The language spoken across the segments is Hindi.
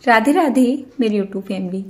राधे राधे मेरी यूट्यूब फैमिली।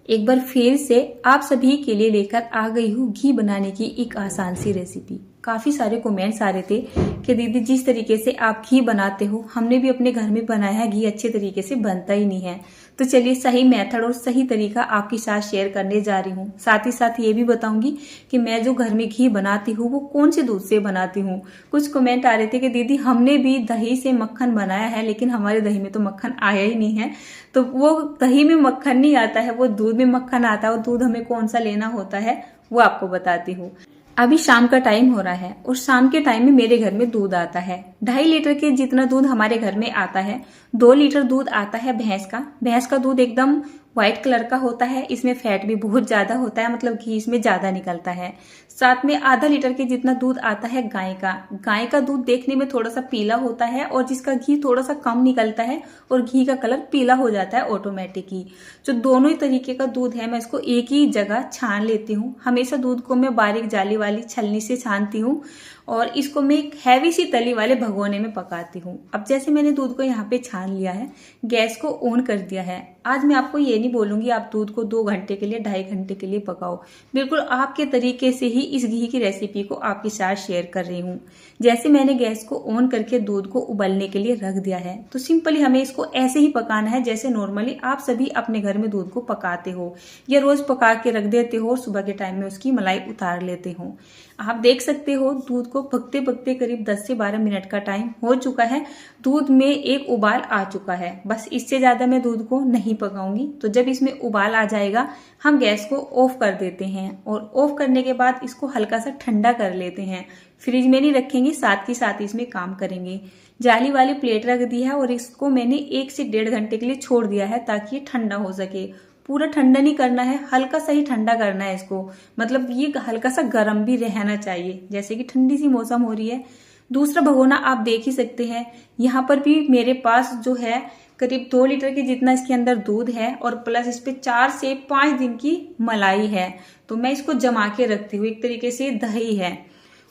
एक बार फिर से आप सभी के लिए लेकर आ गई हूँ घी बनाने की एक आसान सी रेसिपी। काफी सारे कमेंट्स आ रहे थे कि दीदी जिस तरीके से आप घी बनाते हो हमने भी अपने घर में बनाया है, घी अच्छे तरीके से बनता ही नहीं है। तो चलिए सही मेथड और सही तरीका आपके साथ शेयर करने जा रही हूँ। साथ ही साथ ये भी बताऊंगी कि मैं जो घर में घी बनाती हूँ वो कौन से दूध से बनाती हूँ। कुछ कमेंट आ रहे थे कि दीदी हमने भी दही से मक्खन बनाया है लेकिन हमारे दही में तो मक्खन आया ही नहीं है। तो वो दही में मक्खन नहीं आता है, वो दूध में मक्खन आता है। और दूध हमें कौन सा लेना होता है वो आपको बताती हूँ। अभी शाम का टाइम हो रहा है और शाम के टाइम में मेरे घर में दूध आता है 2.5 लीटर के जितना दूध हमारे घर में आता है। 2 लीटर दूध आता है भैंस का दूध एकदम व्हाइट कलर का होता है। इसमें फैट भी बहुत ज्यादा होता है, मतलब घी इसमें ज्यादा निकलता है। साथ में आधा लीटर के जितना दूध आता है गाय का दूध देखने में थोड़ा सा पीला होता है और जिसका घी थोड़ा सा कम निकलता है और घी का कलर पीला हो जाता है ऑटोमेटिक ही। जो दोनों ही तरीके का दूध है मैं इसको एक ही जगह छान लेती हूँ। हमेशा दूध को मैं बारीक जाली वाली छलनी से छानती हूँ और इसको मैं एक हैवी सी तली वाले भगोने में पकाती हूँ। अब जैसे मैंने दूध को यहाँ पे छान लिया है, गैस को ऑन कर दिया है। आज मैं आपको ये नहीं बोलूंगी आप दूध को 2 घंटे के लिए 2.5 घंटे के लिए पकाओ। बिल्कुल आपके तरीके से ही इस घी की रेसिपी को आपके साथ शेयर कर रही हूँ। जैसे मैंने गैस को ऑन करके दूध को उबलने के लिए रख दिया है तो सिंपली हमें इसको ऐसे ही पकाना है जैसे नॉर्मली आप सभी अपने घर में दूध को पकाते हो या रोज पका के रख देते हो और सुबह के टाइम में उसकी मलाई उतार लेते हो। आप देख सकते हो दूध को पकते पकते करीब 10 से 12 मिनट का टाइम हो चुका है। दूध में एक उबाल आ चुका है, बस इससे ज्यादा मैं दूध को नहीं पकाऊंगी। तो जब इसमें उबाल आ जाएगा हम गैस को ऑफ कर देते हैं और ऑफ करने के बाद इसको हल्का सा ठंडा कर लेते हैं। फ्रिज में नहीं रखेंगे, साथ ही साथ इसमें काम करेंगे। जाली वाली प्लेट रख दी है और इसको मैंने 1 से 1.5 घंटे के लिए छोड़ दिया है ताकि ये ठंडा हो सके। पूरा ठंडा नहीं करना है, हल्का सा ही ठंडा करना है इसको, मतलब ये हल्का सा गर्म भी रहना चाहिए जैसे कि ठंडी सी मौसम हो रही है। दूसरा भगोना आप देख ही सकते हैं, यहाँ पर भी मेरे पास जो है करीब 2 लीटर के जितना इसके अंदर दूध है और प्लस इस पे 4 से 5 दिन की मलाई है। तो मैं इसको जमा के रखती हूँ, एक तरीके से दही है।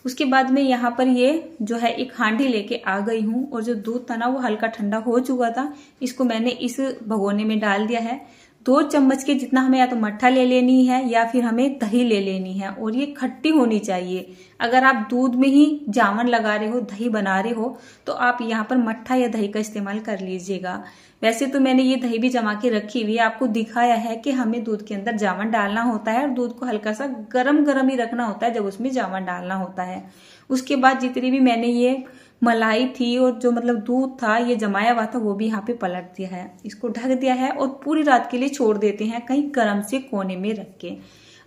उसके बाद में यहाँ पर ये जो है एक हांडी लेके आ गई हूँ और जो दूध था ना वो हल्का ठंडा हो चुका था। इसको मैंने इस भगोने में डाल दिया है। 2 चम्मच के जितना हमें या तो मट्ठा ले लेनी है या फिर हमें दही ले लेनी है और ये खट्टी होनी चाहिए। अगर आप दूध में ही जावन लगा रहे हो, दही बना रहे हो तो आप यहाँ पर मट्ठा या दही का इस्तेमाल कर लीजिएगा। वैसे तो मैंने ये दही भी जमा के रखी हुई है, आपको दिखाया है कि हमें दूध के अंदर जावन डालना होता है और दूध को हल्का सा गरम गरम ही रखना होता है जब उसमें जावन डालना होता है। उसके बाद जितनी भी मैंने ये मलाई थी और जो मतलब दूध था ये जमाया हुआ था वो भी यहाँ पे पलट दिया है। इसको ढक दिया है और पूरी रात के लिए छोड़ देते हैं कहीं गर्म से कोने में रख के।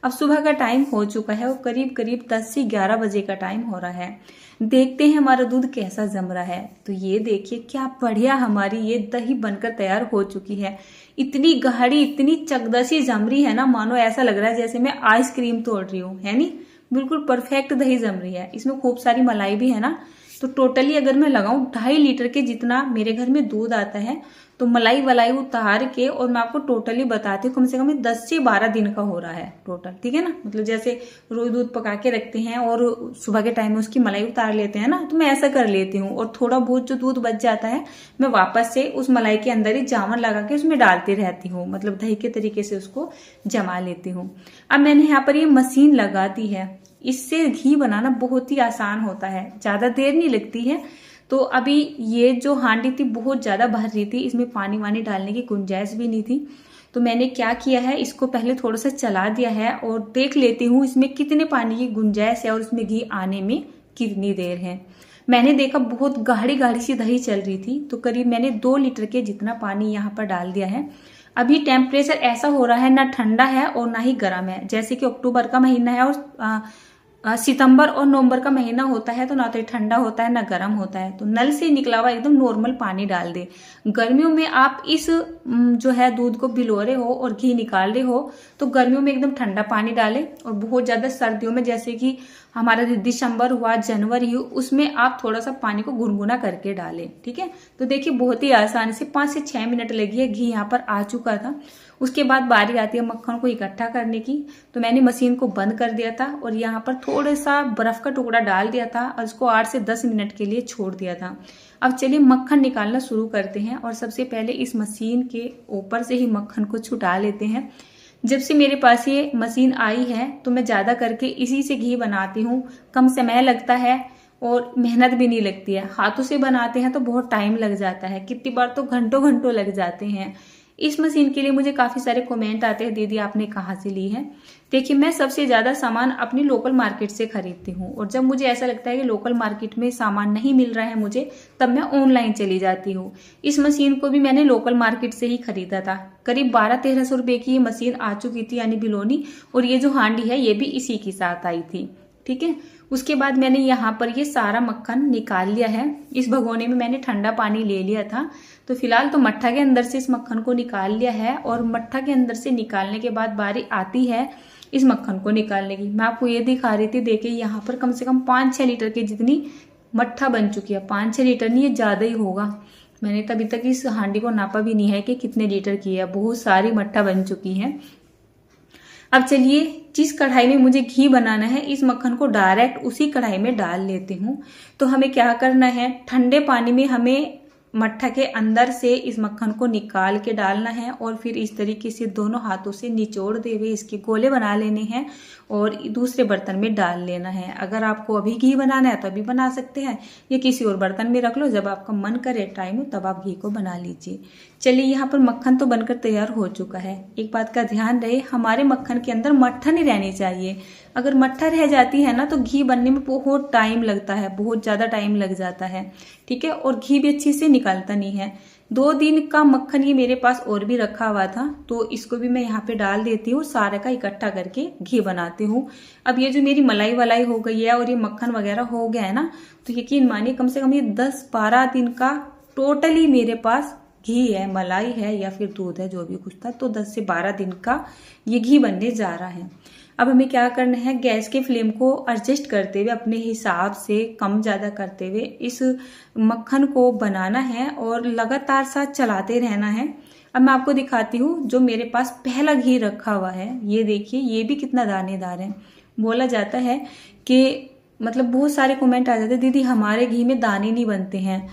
अब सुबह का टाइम हो चुका है और करीब करीब 10 से 11 बजे का टाइम हो रहा है। देखते हैं हमारा दूध कैसा जम रहा है। तो ये देखिए क्या बढ़िया हमारी ये दही बनकर तैयार हो चुकी है। इतनी गाढ़ी इतनी चकदसी जम रही है ना, मानो ऐसा लग रहा है जैसे मैं आइसक्रीम तोड़ रही हूँ, है नी। बिल्कुल परफेक्ट दही जम रही है। इसमें खूब सारी मलाई भी है ना। तो टोटली अगर मैं लगाऊं 2.5 लीटर के जितना मेरे घर में दूध आता है तो मलाई वलाई उतार के और मैं आपको टोटली बताती हूँ कम से कम 10 से 12 दिन का हो रहा है टोटल, ठीक है ना। मतलब जैसे रोज दूध पका के रखते हैं और सुबह के टाइम में उसकी मलाई उतार लेते हैं ना, तो मैं ऐसा कर लेती हूँ। और थोड़ा बहुत जो दूध बच जाता है मैं वापस से उस मलाई के अंदर ही जावन लगा के उसमें डालती रहती हूँ, मतलब दही के तरीके से उसको जमा लेती हूँ। अब मैंने यहाँ पर ये मशीन लगा दी है, इससे घी बनाना बहुत ही आसान होता है, ज्यादा देर नहीं लगती है। तो अभी ये जो हांडी थी बहुत ज्यादा भर रही थी, इसमें पानी वानी डालने की गुंजाइश भी नहीं थी। तो मैंने क्या किया है, इसको पहले थोड़ा सा चला दिया है और देख लेती हूँ इसमें कितने पानी की गुंजाइश है और इसमें घी आने में कितनी देर है। मैंने देखा बहुत गाढ़ी गाढ़ी सी दही चल रही थी तो करीब मैंने 2 लीटर के जितना पानी यहाँ पर डाल दिया है। अभी टेम्परेचर ऐसा हो रहा है ना ठंडा है और ना ही गर्म है, जैसे कि अक्टूबर का महीना है और सितंबर और नवंबर का महीना होता है तो ना तो ठंडा होता है ना गर्म होता है। तो नल से निकला हुआ एकदम नॉर्मल पानी डाल दे। गर्मियों में आप इस जो है दूध को भिगो रहे हो और घी निकाल रहे हो तो गर्मियों में एकदम ठंडा पानी डालें और बहुत ज्यादा सर्दियों में जैसे कि हमारा दिसंबर हुआ, जनवरी हुआ, उसमें आप थोड़ा सा पानी को गुनगुना करके डालें, ठीक है। तो देखिए बहुत ही आसानी से 5 से 6 मिनट लगी है, घी यहाँ पर आ चुका था। उसके बाद बारी आती है मक्खन को इकट्ठा करने की। तो मैंने मशीन को बंद कर दिया था और यहाँ पर थोड़ा सा बर्फ का टुकड़ा डाल दिया था और उसको 8 से 10 मिनट के लिए छोड़ दिया था। अब चलिए मक्खन निकालना शुरू करते हैं और सबसे पहले इस मशीन के ऊपर से ही मक्खन को छुटा लेते हैं। जब से मेरे पास ये मशीन आई है तो मैं ज़्यादा करके इसी से घी बनाती हूँ। कम समय लगता है और मेहनत भी नहीं लगती है। हाथों से बनाते हैं तो बहुत टाइम लग जाता है, कितनी बार तो घंटों घंटों लग जाते हैं। इस मशीन के लिए मुझे काफ़ी सारे कमेंट आते हैं, दीदी आपने कहाँ से ली है। देखिए मैं सबसे ज़्यादा सामान अपनी लोकल मार्केट से खरीदती हूँ और जब मुझे ऐसा लगता है कि लोकल मार्केट में सामान नहीं मिल रहा है मुझे, तब मैं ऑनलाइन चली जाती हूँ। इस मशीन को भी मैंने लोकल मार्केट से ही खरीदा था। करीब 1200-1300 रुपये की ये मशीन आ चुकी थी, यानी बिलोनी। और ये जो हांडी है ये भी इसी के साथ आई थी, ठीक है। उसके बाद मैंने यहाँ पर ये सारा मक्खन निकाल लिया है। इस भगोने में मैंने ठंडा पानी ले लिया था। तो फिलहाल तो मट्ठा के अंदर से इस मक्खन को निकाल लिया है और मट्ठा के अंदर से निकालने के बाद बारी आती है इस मक्खन को निकालने की। मैं आपको ये दिखा रही थी, देखिए यहाँ पर कम से कम 5-6 लीटर की जितनी मट्ठा बन चुकी है। 5-6 लीटर नहीं, ये ज़्यादा ही होगा। मैंने तभी तक इस हांडी को नापा भी नहीं है कि कितने लीटर की है। बहुत सारी मट्ठा बन चुकी है। अब चलिए जिस कढ़ाई में मुझे घी बनाना है, इस मक्खन को डायरेक्ट उसी कढ़ाई में डाल लेती हूँ। तो हमें क्या करना है, ठंडे पानी में हमें मट्ठा के अंदर से इस मक्खन को निकाल के डालना है और फिर इस तरीके से दोनों हाथों से निचोड़ दे हुए इसके गोले बना लेने हैं और दूसरे बर्तन में डाल लेना है। अगर आपको अभी घी बनाना है तो अभी बना सकते हैं, या किसी और बर्तन में रख लो, जब आपका मन करे टाइम हो तब आप घी को बना लीजिए। चलिए यहाँ पर मक्खन तो बनकर तैयार हो चुका है। एक बात का ध्यान रहे, हमारे मक्खन के अंदर मट्ठा नहीं रहनी चाहिए। अगर मट्ठा रह जाती है ना तो घी बनने में बहुत टाइम लगता है, बहुत ज़्यादा टाइम लग जाता है, ठीक है। और घी भी अच्छे से निकलता नहीं है। 2 दिन का मक्खन ये मेरे पास और भी रखा हुआ था, तो इसको भी मैं यहाँ पे डाल देती हूँ। सारे का इकट्ठा करके घी बनाती हूँ। अब ये जो मेरी मलाई वलाई हो गई है और ये मक्खन वगैरह हो गया है ना, तो यकीन मानिए कम से कम ये 10-12 दिन का टोटली मेरे पास घी है, मलाई है या फिर दूध है, जो भी कुछ था। तो 10 से 12 दिन का ये घी बनने जा रहा है। अब हमें क्या करना है, गैस के फ्लेम को एडजस्ट करते हुए अपने हिसाब से कम ज़्यादा करते हुए इस मक्खन को बनाना है और लगातार साथ चलाते रहना है। अब मैं आपको दिखाती हूँ जो मेरे पास पहला घी रखा हुआ है। ये देखिए, ये भी कितना दानेदार है। बोला जाता है कि मतलब बहुत सारे कमेंट आ जाते हैं, दीदी हमारे घी में दाने नहीं बनते हैं।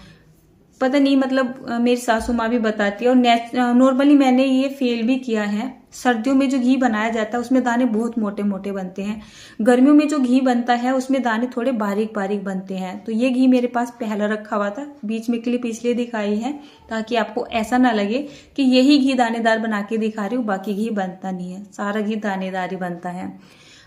पता नहीं, मतलब मेरी सासू माँ भी बताती है और नॉर्मली मैंने ये फील भी किया है। सर्दियों में जो घी बनाया जाता है उसमें दाने बहुत मोटे मोटे बनते हैं। गर्मियों में जो घी बनता है उसमें दाने थोड़े बारीक बारीक बनते हैं। तो ये घी मेरे पास पहला रखा हुआ था, बीच में क्लिप इसलिए दिखाई है ताकि आपको ऐसा ना लगे कि यही घी दानेदार बना के दिखा रही हूँ, बाकी घी बनता नहीं है। सारा घी दानेदार ही बनता है।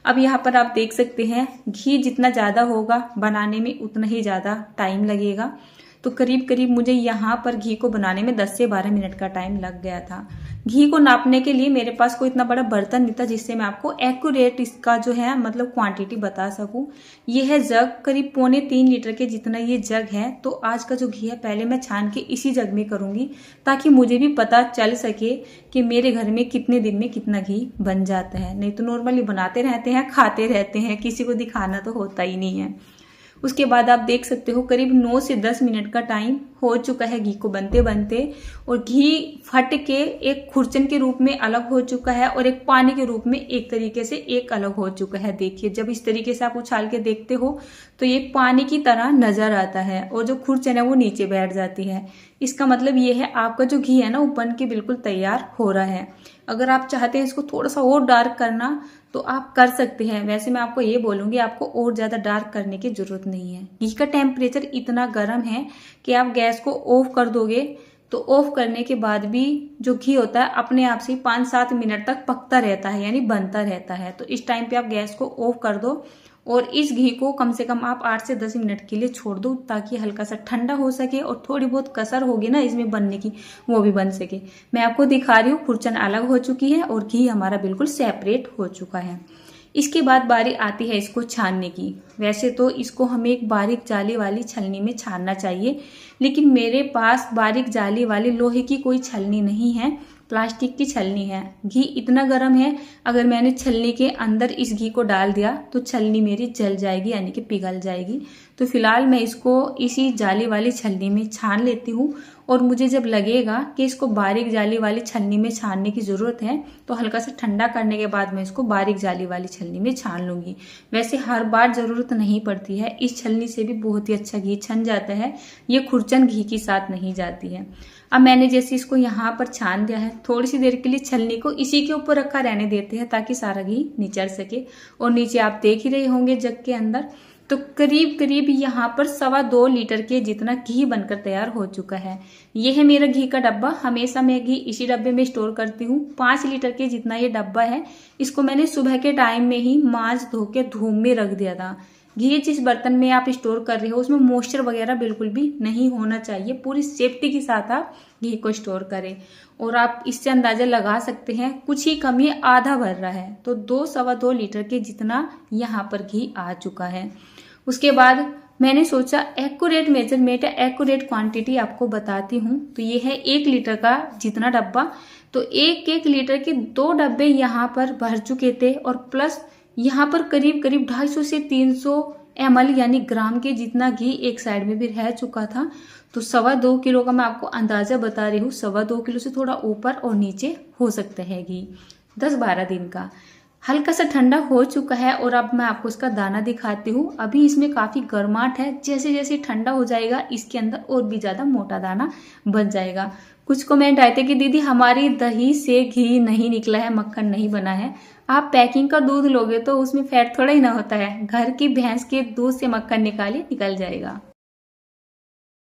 अब यहाँ पर आप देख सकते हैं, घी जितना ज़्यादा होगा बनाने में उतना ही ज़्यादा टाइम लगेगा। तो करीब करीब मुझे यहाँ पर घी को बनाने में 10 से 12 मिनट का टाइम लग गया था। घी को नापने के लिए मेरे पास कोई इतना बड़ा बर्तन नहीं था जिससे मैं आपको एक्यूरेट इसका जो है मतलब क्वांटिटी बता सकूं। ये है जग, करीब 2.25 लीटर के जितना ये जग है। तो आज का जो घी है पहले मैं छान के इसी जग में करूंगी ताकि मुझे भी पता चल सके कि मेरे घर में कितने दिन में कितना घी बन जाता है। नहीं तो नॉर्मली बनाते रहते हैं, खाते रहते हैं, किसी को दिखाना तो होता ही नहीं है। उसके बाद आप देख सकते हो करीब 9 से 10 मिनट का टाइम हो चुका है घी को बनते बनते, और घी फट के एक खुरचन के रूप में अलग हो चुका है और एक पानी के रूप में एक तरीके से एक अलग हो चुका है। देखिए, जब इस तरीके से आप उछाल के देखते हो तो ये पानी की तरह नजर आता है और जो खुरचन है वो नीचे बैठ जाती है। इसका मतलब ये है आपका जो घी है ना वो बन के बिल्कुल तैयार हो रहा है। अगर आप चाहते हैं इसको थोड़ा सा और डार्क करना तो आप कर सकते हैं। वैसे मैं आपको ये बोलूंगी आपको और ज्यादा डार्क करने की जरूरत नहीं है। घी का टेम्परेचर इतना गर्म है कि आप गैस को ऑफ कर दोगे तो ऑफ करने के बाद भी जो घी होता है अपने आप से 5-7 मिनट तक पकता रहता है, यानी बनता रहता है। तो इस टाइम पे आप गैस को ऑफ कर दो और इस घी को कम से कम आप 8 से 10 मिनट के लिए छोड़ दो ताकि हल्का सा ठंडा हो सके और थोड़ी बहुत कसर होगी ना इसमें बनने की, वो भी बन सके। मैं आपको दिखा रही हूँ, खुरचन अलग हो चुकी है और घी हमारा बिल्कुल सेपरेट हो चुका है। इसके बाद बारी आती है इसको छानने की। वैसे तो इसको हमें एक बारीक जाली वाली छलनी में छानना चाहिए, लेकिन मेरे पास बारीक जाली वाली लोहे की कोई छलनी नहीं है, प्लास्टिक की छलनी है। घी इतना गर्म है, अगर मैंने छलनी के अंदर इस घी को डाल दिया तो छलनी मेरी जल जाएगी, यानी कि पिघल जाएगी। तो फिलहाल मैं इसको इसी जाली वाली छलनी में छान लेती हूँ, और मुझे जब लगेगा कि इसको बारीक जाली वाली छलनी में छानने की ज़रूरत है तो हल्का सा ठंडा करने के बाद मैं इसको बारीक जाली वाली छलनी में छान लूँगी। वैसे हर बार ज़रूरत नहीं पड़ती है, इस छलनी से भी बहुत ही अच्छा घी छन जाता है, ये खुरचन घी के साथ नहीं जाती है। अब मैंने जैसे इसको यहाँ पर छान दिया है, थोड़ी सी देर के लिए छलनी को इसी के ऊपर रखा रहने देते हैं ताकि सारा घी निचड़ सके। और नीचे आप देख ही रहे होंगे जग के अंदर तो करीब करीब यहाँ पर 2.25 लीटर के जितना घी बनकर तैयार हो चुका है। यह है मेरा घी का डब्बा। हमेशा मैं घी इसी डब्बे में स्टोर करती हूँ। 5 लीटर के जितना ये डब्बा है, इसको मैंने सुबह के टाइम में ही मांज धो के धूप में रख दिया था। घी जिस बर्तन में आप स्टोर कर रहे हो उसमें मॉइस्चर वगैरह बिल्कुल भी नहीं होना चाहिए। पूरी सेफ्टी के साथ आप घी को स्टोर करें। और आप इससे अंदाजा लगा सकते हैं, कुछ ही कम ये आधा भर रहा है, तो 2-2.25 लीटर के जितना यहाँ पर घी आ चुका है। उसके बाद मैंने सोचा एक्यूरेट मेजरमेंट, एक्यूरेट क्वांटिटी आपको बताती हूँ। तो ये है 1 लीटर का जितना डब्बा, तो 1 लीटर के 2 डब्बे यहाँ पर भर चुके थे, और प्लस यहाँ पर करीब करीब 250 से 300 ml यानी ग्राम के जितना घी एक साइड में भी रह चुका था। तो 2.25 किलो का मैं आपको अंदाजा बता रही हूँ। 2.25 किलो से थोड़ा ऊपर और नीचे हो सकता है घी। 10-12 दिन का हल्का सा ठंडा हो चुका है, और अब मैं आपको इसका दाना दिखाती हूँ। अभी इसमें काफी गर्माहट है, जैसे जैसे ठंडा हो जाएगा इसके अंदर और भी ज्यादा मोटा दाना बन जाएगा। कुछ कमेंट आए थे कि दीदी हमारी दही से घी नहीं निकला है, मक्खन नहीं बना है। आप पैकिंग का दूध लोगे तो उसमें फैट थोड़ा ही ना होता है, घर की भैंस के दूध से मक्खन निकालिए, निकल जाएगा।